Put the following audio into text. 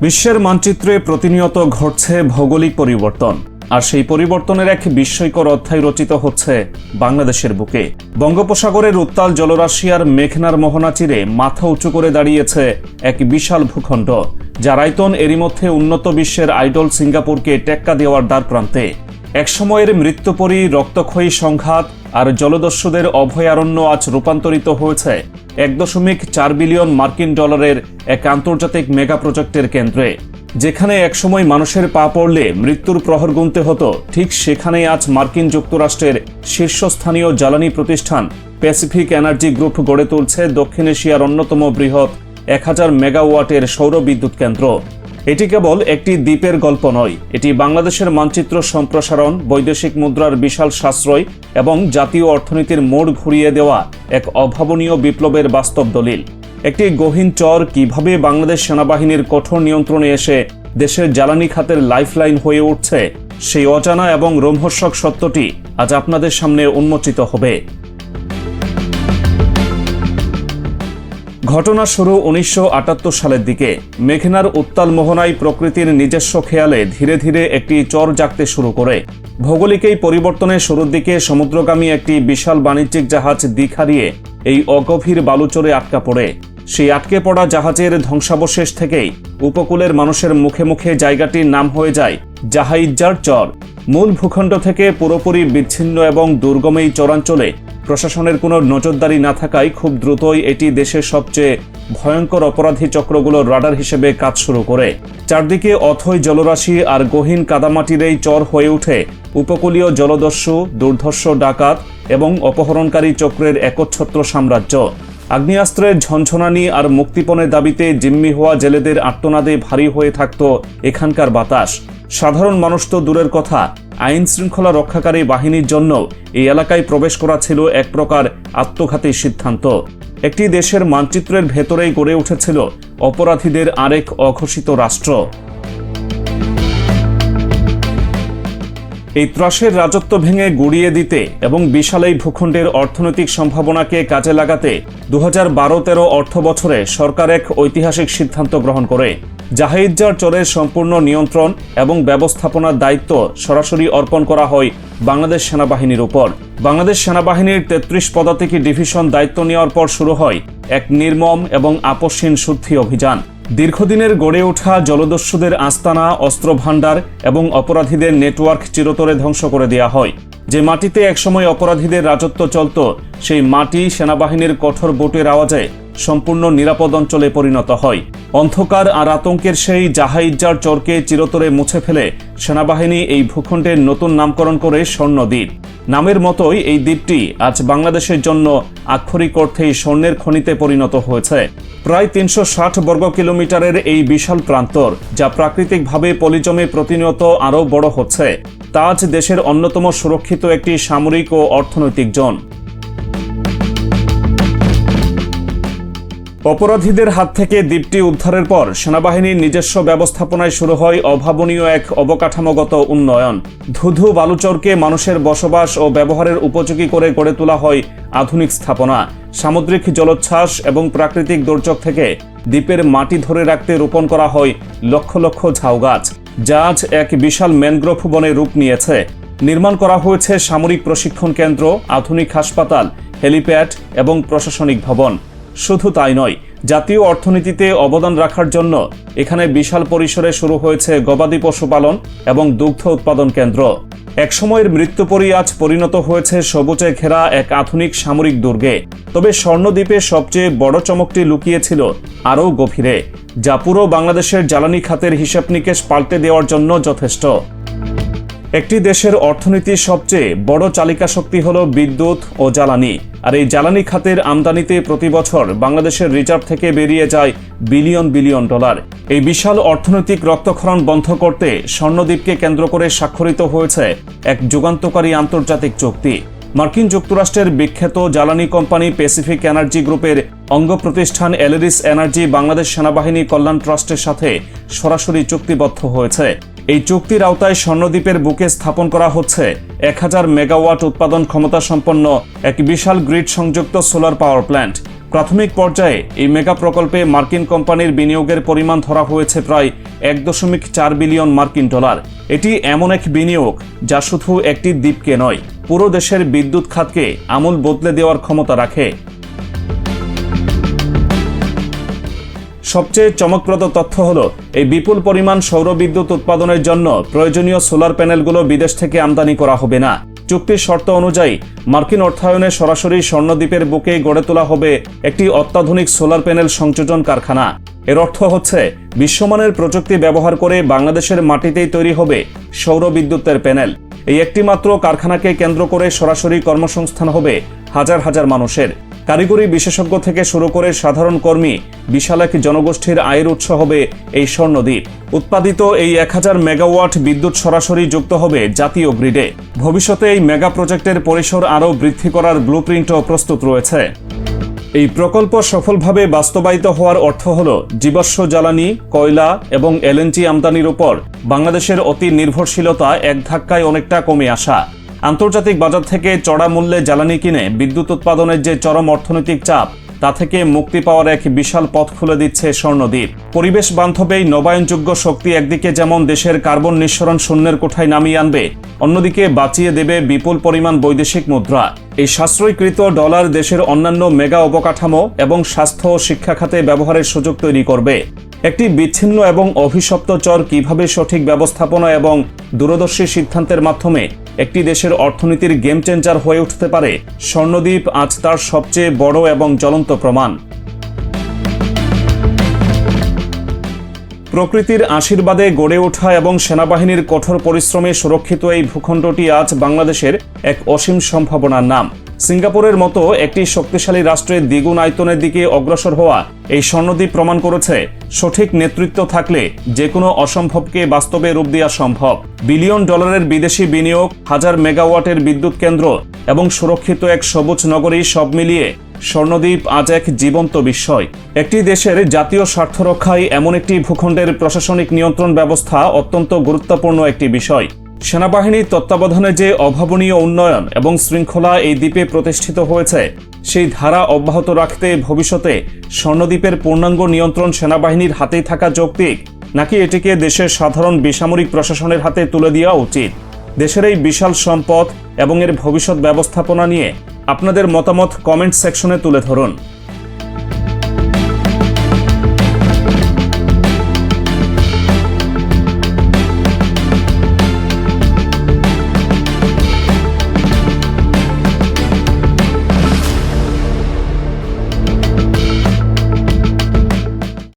বিশ্বের মানচিত্রে প্রতিনিয়ত ঘটছে ভৌগোলিক পরিবর্তন, আর সেই পরিবর্তনের এক বিস্ময়কর অধ্যায় রচিত হচ্ছে বাংলাদেশের বুকে। বঙ্গোপসাগরের উত্তাল জলরাশি আর মেঘনার মোহনা চিরে মাথা উঁচু করে দাঁড়িয়েছে এক বিশাল ভূখণ্ড, যার আয়তন এরই মধ্যে উন্নত বিশ্বের আইডল সিঙ্গাপুরকে টেক্কা দেওয়ার দ্বারপ্রান্তে। একসময়ের মৃত্যুপরী, রক্তক্ষয়ী সংঘাত আর জলদস্যুদের অভয়ারণ্য আজ রূপান্তরিত হয়েছে 1.4 বিলিয়ন মার্কিন ডলারের এক আন্তর্জাতিক মেগা প্রজেক্টের কেন্দ্রে। যেখানে একসময় মানুষের পা পড়লে মৃত্যুর প্রহর গুনতে হতো, ঠিক সেখানেই আজ মার্কিন যুক্তরাষ্ট্রের শীর্ষস্থানীয় জ্বালানি প্রতিষ্ঠান প্যাসিফিক এনার্জি গ্রুপ গড়ে তুলছে দক্ষিণ এশিয়ার অন্যতম বৃহৎ 1000 মেগাওয়াটের সৌর বিদ্যুৎ কেন্দ্র। এটি কেবল একটি দ্বীপের গল্প নয়, এটি বাংলাদেশের মানচিত্র সম্প্রসারণ, বৈদেশিক মুদ্রার বিশাল সাশ্রয় এবং জাতীয় অর্থনীতির মোড় ঘুরিয়ে দেওয়া এক অভাবনীয় বিপ্লবের বাস্তব দলিল। একটি গহীন চর কিভাবে বাংলাদেশ সেনাবাহিনীর কঠোর নিয়ন্ত্রণে এসে দেশের জ্বালানি খাতের লাইফলাইন হয়ে উঠছে, সেই অজানা এবং রোমহর্ষক সত্যটি আজ আপনাদের সামনে উন্মোচিত হবে। ঘটনা শুরু 1978 সালের দিকে। মেঘনার উত্তাল মোহনায় প্রকৃতির নিজস্ব খেয়ালে ধীরে ধীরে একটি চর জাগতে শুরু করে। ভৌগোলিক এই পরিবর্তনের শুরুর দিকে সমুদ্রগামী একটি বিশাল বাণিজ্যিক জাহাজ দিক হারিয়ে এই অগভীর বালুচরে আটকা পড়ে। সেই আটকে পড়া জাহাজের ধ্বংসাবশেষ থেকেই উপকূলের মানুষের মুখে মুখে জায়গাটির নাম হয়ে যায় জাহাইজ্জার চর। মূল ভূখণ্ড থেকে পুরোপুরি বিচ্ছিন্ন এবং দুর্গম এই চরাঞ্চলে প্রশাসনের কোনো নজরদারি না থাকায় খুব দ্রুতই এটি দেশের সবচেয়ে ভয়ঙ্কর অপরাধী চক্রগুলোর রাডার হিসেবে কাজ শুরু করে। চারদিকে অথই জলরাশি আর গহীন কাদামাটির এই চর হয়ে ওঠে উপকূলীয় জলদস্যু, দুর্ধর্ষ ডাকাত এবং অপহরণকারী চক্রের একচ্ছত্র সাম্রাজ্য। আগ্নেয়াস্ত্রের ঝনঝনানি আর মুক্তিপণের দাবিতে জিম্মি হওয়া জেলেদের আর্তনাদে ভারী হয়ে থাকত এখানকার বাতাস। সাধারণ মানুষ তো দূরের কথা, আইন শৃঙ্খলা রক্ষাকারী বাহিনীর জন্য এই এলাকায় প্রবেশ করা ছিল এক প্রকার আত্মঘাতী সিদ্ধান্ত। একটি দেশের মানচিত্রের ভেতরেই গড়ে উঠেছিল অপরাধীদের আরেক অঘোষিত রাষ্ট্র। এই ত্রাসের রাজত্ব ভেঙে গুড়িয়ে দিতে এবং বিশাল এই ভূখণ্ডের অর্থনৈতিক সম্ভাবনাকে কাজে লাগাতে 2012-13 অর্থ বছরে সরকার এক ঐতিহাসিক সিদ্ধান্ত গ্রহণ করে। জাহাইজ্জার চরের সম্পূর্ণ নিয়ন্ত্রণ এবং ব্যবস্থাপনার দায়িত্ব সরাসরি অর্পণ করা হয় বাংলাদেশ সেনাবাহিনীর উপর। বাংলাদেশ সেনাবাহিনীর 33 পদাতিক ডিভিশন দায়িত্ব নেওয়ার পর শুরু হয় এক নির্মম এবং আপসহীন শুদ্ধি অভিযান। দীর্ঘদিনের গড়ে ওঠা জলদস্যুদের আস্তানা, অস্ত্র ভাণ্ডার এবং অপরাধীদের নেটওয়ার্ক চিরতরে ধ্বংস করে দেওয়া হয়। যে মাটিতে একসময় অপরাধীদের রাজত্ব চলত, সেই মাটি সেনাবাহিনীর কঠোর বুটের আওয়াজে সম্পূর্ণ নিরাপদ অঞ্চলে পরিণত হয়। অন্ধকার আর আতঙ্কের সেই জাহাইজ্জার চরকে চিরতরে মুছে ফেলে সেনাবাহিনী এই ভূখণ্ডের নতুন নামকরণ করে স্বর্ণদ্বীপ। নামের মতোই এই দ্বীপটি আজ বাংলাদেশের জন্য আক্ষরিক অর্থেই স্বর্ণের খনিতে পরিণত হয়েছে। প্রায় 360 বর্গ কিলোমিটারের এই বিশাল প্রান্তর, যা প্রাকৃতিকভাবে পলিজমে প্রতিনিয়ত আরও বড় হচ্ছে, তা আজ দেশের অন্যতম সুরক্ষিত একটি সামরিক ও অর্থনৈতিক জোন। অপরাধীদের হাত থেকে দ্বীপটি উদ্ধারের পর সেনাবাহিনীর নিজস্ব ব্যবস্থাপনায় শুরু হয় অভাবনীয় এক অবকাঠামোগত উন্নয়ন। ধুধু বালুচরকে মানুষের বসবাস ও ব্যবহারের উপযোগী করে গড়ে তোলা হয় আধুনিক স্থাপনা। সামুদ্রিক জলোচ্ছ্বাস এবং প্রাকৃতিক দুর্যোগ থেকে দ্বীপের মাটি ধরে রাখতে রোপণ করা হয় লক্ষ লক্ষ ঝাউ গাছ, যা আজ এক বিশাল ম্যানগ্রোভ বনে রূপ নিয়েছে। নির্মাণ করা হয়েছে সামরিক প্রশিক্ষণ কেন্দ্র, আধুনিক হাসপাতাল, হেলিপ্যাড এবং প্রশাসনিক ভবন। শুধু তাই নয়, জাতীয় অর্থনীতিতে অবদান রাখার জন্য এখানে বিশাল পরিসরে শুরু হয়েছে গবাদি পশুপালন এবং দুগ্ধ উৎপাদন কেন্দ্র। একসময়ের মৃত্যুপরী আজ পরিণত হয়েছে সবুজে ঘেরা এক আধুনিক সামরিক দুর্গে। তবে স্বর্ণদ্বীপের সবচেয়ে বড় চমকটি লুকিয়েছিল আরও গভীরে, যা পুরো বাংলাদেশের জ্বালানি খাতের হিসাব নিকেশ পাল্টে দেওয়ার জন্য যথেষ্ট। একটি দেশের অর্থনীতির সবচেয়ে বড় চালিকা শক্তি হল বিদ্যুৎ ও জ্বালানি, আর এই জ্বালানি খাতের আমদানিতে প্রতি বছর বাংলাদেশের রিজার্ভ থেকে বেরিয়ে যায় বিলিয়ন বিলিয়ন ডলার। এই বিশাল অর্থনৈতিক রক্তক্ষরণ বন্ধ করতে স্বর্ণদ্বীপকে কেন্দ্র করে স্বাক্ষরিত হয়েছে এক যুগান্তকারী আন্তর্জাতিক চুক্তি। মার্কিন যুক্তরাষ্ট্রের বিখ্যাত জ্বালানি কোম্পানি প্যাসিফিক এনার্জি গ্রুপের অঙ্গ প্রতিষ্ঠান এলেরিস এনার্জি বাংলাদেশ সেনাবাহিনী কল্যাণ ট্রাস্টের সাথে সরাসরি চুক্তিবদ্ধ হয়েছে। এই চুক্তির আওতায় স্বর্ণদ্বীপের বুকে স্থাপন করা হচ্ছে 1000 মেগাওয়াট উৎপাদন ক্ষমতা সম্পন্ন এক বিশাল গ্রিড সংযুক্ত সোলার পাওয়ার প্ল্যান্ট। প্রাথমিক পর্যায়ে এই মেগা প্রকল্পে মার্কিন কোম্পানির বিনিয়োগের পরিমাণ ধরা হয়েছে প্রায় 1.4 বিলিয়ন মার্কিন ডলার। এটি এমন এক বিনিয়োগ যা শুধু একটি দ্বীপকে নয়, পুরো দেশের বিদ্যুৎ খাতকে আমূল বদলে দেওয়ার ক্ষমতা রাখে। সবচেয়ে চমকপ্রদ তথ্য হলো এই বিপুল পরিমাণ সৌর বিদ্যুৎ উৎপাদনের জন্য প্রয়োজনীয় সোলার প্যানেলগুলো বিদেশ থেকে আমদানি করা হবে না। চুক্তির শর্ত অনুযায়ী মার্কিন অর্থায়নে সরাসরি স্বর্ণদ্বীপের বুকে গড়ে তোলা হবে একটি অত্যাধুনিক সোলার প্যানেল সংযোজন কারখানা। এর অর্থ হচ্ছে বিশ্বমানের প্রযুক্তি ব্যবহার করে বাংলাদেশের মাটিতেই তৈরি হবে সৌর বিদ্যুতের প্যানেল। এই একটি মাত্র কারখানাকে কেন্দ্র করে সরাসরি কর্মসংস্থান হবে হাজার হাজার মানুষের। কারিগরি বিশেষজ্ঞ থেকে শুরু করে সাধারণ কর্মী, বিশাল এক জনগোষ্ঠীর আয়ের উৎস হবে এই স্বর্ণদ্বীপ। উৎপাদিত এই 1000 মেগাওয়াট বিদ্যুৎ সরাসরি যুক্ত হবে জাতীয় গ্রিডে। ভবিষ্যতে এই মেগা প্রজেক্টের পরিসর আরও বৃদ্ধি করার ব্লুপ্রিন্টও প্রস্তুত রয়েছে। এই প্রকল্প সফলভাবে বাস্তবায়িত হওয়ার অর্থ হল জীবাশ্ম জ্বালানি, কয়লা এবং এলএনজি আমদানির উপর বাংলাদেশের অতি নির্ভরশীলতা এক ধাক্কায় অনেকটা কমে আসা। আন্তর্জাতিক বাজার থেকে চড়া মূল্যে জ্বালানি কিনে বিদ্যুৎ উৎপাদনের যে চরম অর্থনৈতিক চাপ, তা থেকে মুক্তি পাওয়ার এক বিশাল পথ খুলে দিচ্ছে স্বর্ণদ্বীপ। পরিবেশ বান্ধব এই নবায়নযোগ্য শক্তি একদিকে যেমন দেশের কার্বন নিঃসরণ শূন্যের কোঠায় নামিয়ে আনবে, অন্যদিকে বাঁচিয়ে দেবে বিপুল পরিমাণ বৈদেশিক মুদ্রা। এই সাশ্রয়ীকৃত ডলার দেশের অন্যান্য মেগা অবকাঠামো এবং স্বাস্থ্য ও শিক্ষা খাতে ব্যবহারের সুযোগ তৈরি করবে। একটি বিচ্ছিন্ন এবং অভিশপ্ত চর কিভাবে সঠিক ব্যবস্থাপনা এবং দূরদর্শী সিদ্ধান্তের মাধ্যমে একটি দেশের অর্থনীতির গেম চেঞ্জার হয়ে উঠতে পারে, স্বর্ণদ্বীপ আজ তার সবচেয়ে বড় এবং জ্বলন্ত প্রমাণ। প্রকৃতির আশীর্বাদে গড়ে ওঠা এবং সেনাবাহিনীর কঠোর পরিশ্রমে সুরক্ষিত এই ভূখণ্ডটি আজ বাংলাদেশের এক অসীম সম্ভাবনার নাম। সিঙ্গাপুরের মতো একটি শক্তিশালী রাষ্ট্রের দ্বিগুণ আয়তনের দিকে অগ্রসর হওয়া এই স্বর্ণদ্বীপ প্রমাণ করেছে সঠিক নেতৃত্ব থাকলে যে কোনো অসম্ভবকে বাস্তবে রূপ দেওয়া সম্ভব। বিলিয়ন ডলারের বিদেশি বিনিয়োগ, 1000 মেগাওয়াটের বিদ্যুৎ কেন্দ্র এবং সুরক্ষিত এক সবুজ নগরী, সব মিলিয়ে স্বর্ণদ্বীপ আজ এক জীবন্ত বিস্ময়। একটি দেশের জাতীয় স্বার্থ রক্ষায় এমন একটি ভূখণ্ডের প্রশাসনিক নিয়ন্ত্রণ ব্যবস্থা অত্যন্ত গুরুত্বপূর্ণ একটি বিষয়। সেনাবাহিনীর তত্ত্বাবধানে যে অভাবনীয় উন্নয়ন এবং শৃঙ্খলা এই দ্বীপে প্রতিষ্ঠিত হয়েছে, সেই ধারা অব্যাহত রাখতে ভবিষ্যতে স্বর্ণদ্বীপের পূর্ণাঙ্গ নিয়ন্ত্রণ সেনাবাহিনীর হাতেই থাকা যৌক্তিক, নাকি এটিকে দেশের সাধারণ বেসামরিক প্রশাসনের হাতে তুলে দেওয়া উচিত? দেশের এই বিশাল সম্পদ এবং এর ভবিষ্যৎ ব্যবস্থাপনা নিয়ে আপনাদের মতামত কমেন্ট সেকশনে তুলে ধরুন।